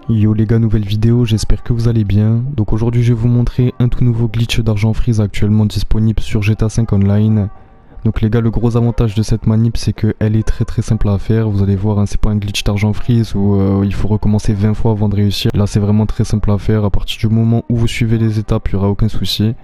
Yo les gars, nouvelle vidéo, j'espère que vous allez bien. Donc aujourd'hui je vais vous montrer un tout nouveau glitch d'argent freeze actuellement disponible sur GTA 5 Online. Donc les gars, le gros avantage de cette manip c'est qu'elle est très simple à faire. Vous allez voir, hein, c'est pas un glitch d'argent freeze où il faut recommencer 20 fois avant de réussir. Là c'est vraiment très simple à faire. À partir du moment où vous suivez les étapes, il n'y aura aucun souci.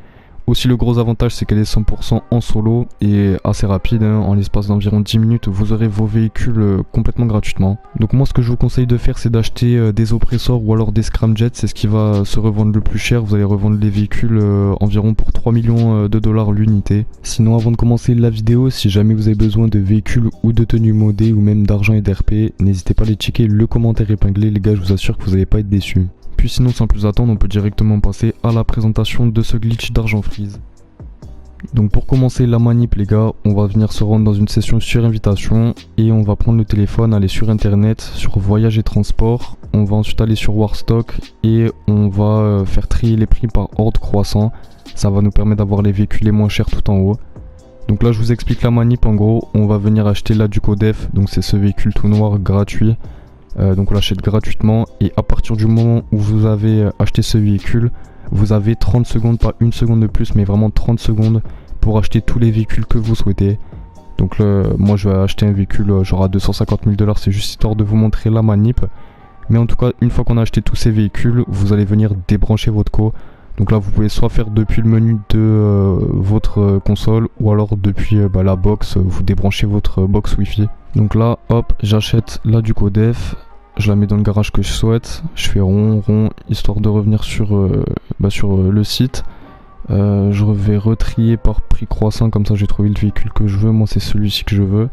Aussi le gros avantage c'est qu'elle est 100% en solo et assez rapide, hein. En l'espace d'environ 10 minutes vous aurez vos véhicules complètement gratuitement. Donc moi ce que je vous conseille de faire c'est d'acheter des oppressors ou alors des scramjets, c'est ce qui va se revendre le plus cher. Vous allez revendre les véhicules environ pour 3 millions de dollars l'unité. Sinon avant de commencer la vidéo, si jamais vous avez besoin de véhicules ou de tenues modées ou même d'argent et d'RP, n'hésitez pas à aller checker le commentaire épinglé les gars, je vous assure que vous n'allez pas être déçus. Puis sinon sans plus attendre on peut directement passer à la présentation de ce glitch d'argent freeze. Donc pour commencer la manip les gars, on va venir se rendre dans une session sur invitation et on va prendre le téléphone, aller sur internet, sur voyage et transport. On va ensuite aller sur Warstock et on va faire trier les prix par ordre croissant. Ça va nous permettre d'avoir les véhicules les moins chers tout en haut. Donc là je vous explique la manip. En gros on va venir acheter la Ducodef, donc c'est ce véhicule tout noir gratuit. Donc on l'achète gratuitement et à partir du moment où vous avez acheté ce véhicule, vous avez 30 secondes, pas une seconde de plus mais vraiment 30 secondes pour acheter tous les véhicules que vous souhaitez. Donc moi je vais acheter un véhicule genre à 250 000 $, c'est juste histoire de vous montrer la manip. Mais en tout cas une fois qu'on a acheté tous ces véhicules, vous allez venir débrancher votre co. Donc là vous pouvez soit faire depuis le menu de votre console ou alors depuis la box, vous débranchez votre box wifi. Donc là hop, j'achète la Ducodef, je la mets dans le garage que je souhaite, je fais rond histoire de revenir sur le site. Je vais retrier par prix croissant, comme ça j'ai trouvé le véhicule que je veux, moi c'est celui-ci que je veux.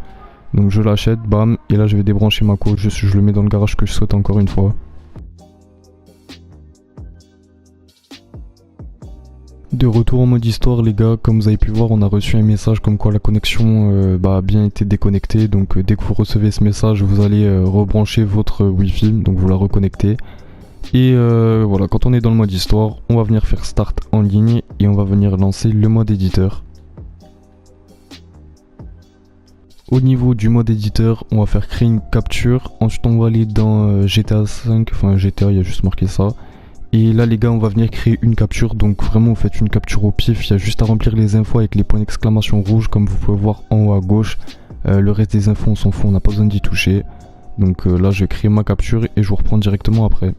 Donc je l'achète, bam, et là je vais débrancher ma co, je le mets dans le garage que je souhaite encore une fois. De retour en mode histoire les gars, comme vous avez pu voir on a reçu un message comme quoi la connexion a bien été déconnectée. Donc dès que vous recevez ce message vous allez rebrancher votre wifi, donc vous la reconnectez. Et voilà, quand on est dans le mode histoire on va venir faire start en ligne et on va venir lancer le mode éditeur. Au niveau du mode éditeur on va faire créer une capture, ensuite on va aller dans GTA 5, enfin GTA il y a juste marqué ça. Et là les gars on va venir créer une capture, donc vraiment vous faites une capture au pif, il y a juste à remplir les infos avec les points d'exclamation rouges comme vous pouvez voir en haut à gauche. Le reste des infos on s'en fout, on n'a pas besoin d'y toucher. Donc là je vais créer ma capture et je vous reprends directement après.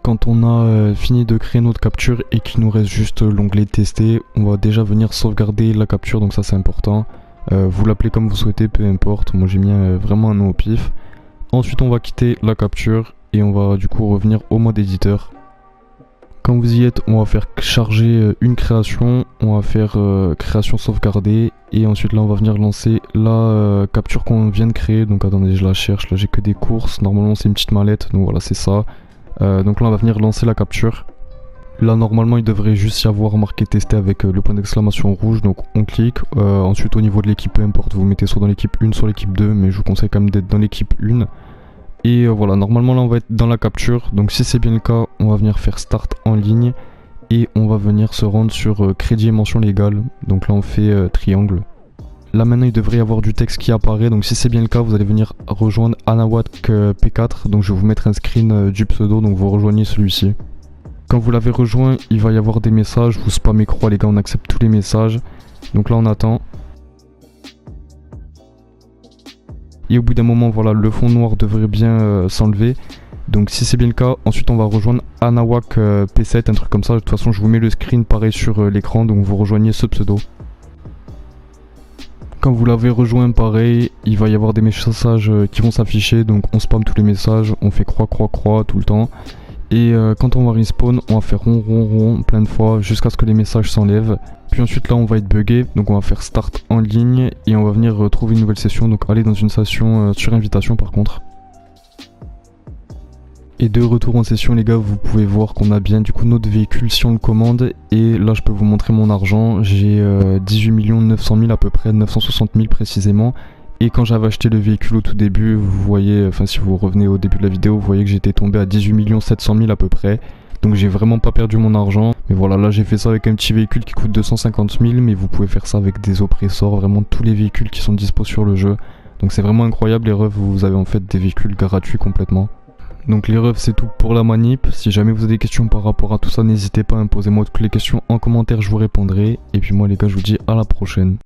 Quand on a fini de créer notre capture et qu'il nous reste juste l'onglet tester, on va déjà venir sauvegarder la capture, donc ça c'est important. Vous l'appelez comme vous souhaitez, peu importe, moi j'ai mis vraiment un nom au pif. Ensuite on va quitter la capture et on va du coup revenir au mode éditeur. Quand vous y êtes, on va faire charger une création, on va faire création sauvegardée et ensuite là on va venir lancer la capture qu'on vient de créer. Donc attendez, je la cherche, là j'ai que des courses, normalement c'est une petite mallette, donc voilà c'est ça. Donc là on va venir lancer la capture. Là normalement il devrait juste y avoir marqué tester avec le point d'exclamation rouge, donc on clique. Ensuite au niveau de l'équipe, peu importe, vous mettez soit dans l'équipe 1 soit l'équipe 2, mais je vous conseille quand même d'être dans l'équipe 1. Et voilà, normalement là on va être dans la capture, donc si c'est bien le cas on va venir faire start en ligne et on va venir se rendre sur crédit et mention légale. Donc là on fait triangle. Là maintenant il devrait y avoir du texte qui apparaît, donc si c'est bien le cas vous allez venir rejoindre Anawak P4, donc je vais vous mettre un screen du pseudo, donc vous rejoignez celui-ci. Quand vous l'avez rejoint il va y avoir des messages, vous spammez croix les gars, on accepte tous les messages. Donc là on attend. Et au bout d'un moment voilà, le fond noir devrait bien s'enlever. Donc si c'est bien le cas, ensuite on va rejoindre Anawak P7, un truc comme ça. De toute façon je vous mets le screen pareil sur l'écran, donc vous rejoignez ce pseudo. Quand vous l'avez rejoint pareil, il va y avoir des messages qui vont s'afficher, donc on spamme tous les messages, on fait croix tout le temps. Et quand on va respawn, on va faire rond plein de fois jusqu'à ce que les messages s'enlèvent. Puis ensuite là on va être bugué, donc on va faire start en ligne et on va venir retrouver une nouvelle session, donc aller dans une session sur invitation par contre. Et de retour en session les gars, vous pouvez voir qu'on a bien du coup notre véhicule si on le commande. Et là je peux vous montrer mon argent, j'ai 18 900 000 à peu près, 960 000 précisément. Et quand j'avais acheté le véhicule au tout début, vous voyez, enfin si vous revenez au début de la vidéo, vous voyez que j'étais tombé à 18 700 000 à peu près. Donc j'ai vraiment pas perdu mon argent. Mais voilà, là j'ai fait ça avec un petit véhicule qui coûte 250 000, mais vous pouvez faire ça avec des oppressors, vraiment tous les véhicules qui sont dispo sur le jeu. Donc c'est vraiment incroyable les refs, vous avez en fait des véhicules gratuits complètement. Donc les refs c'est tout pour la manip. Si jamais vous avez des questions par rapport à tout ça, n'hésitez pas à me poser moi toutes les questions en commentaire, je vous répondrai. Et puis moi les gars, je vous dis à la prochaine.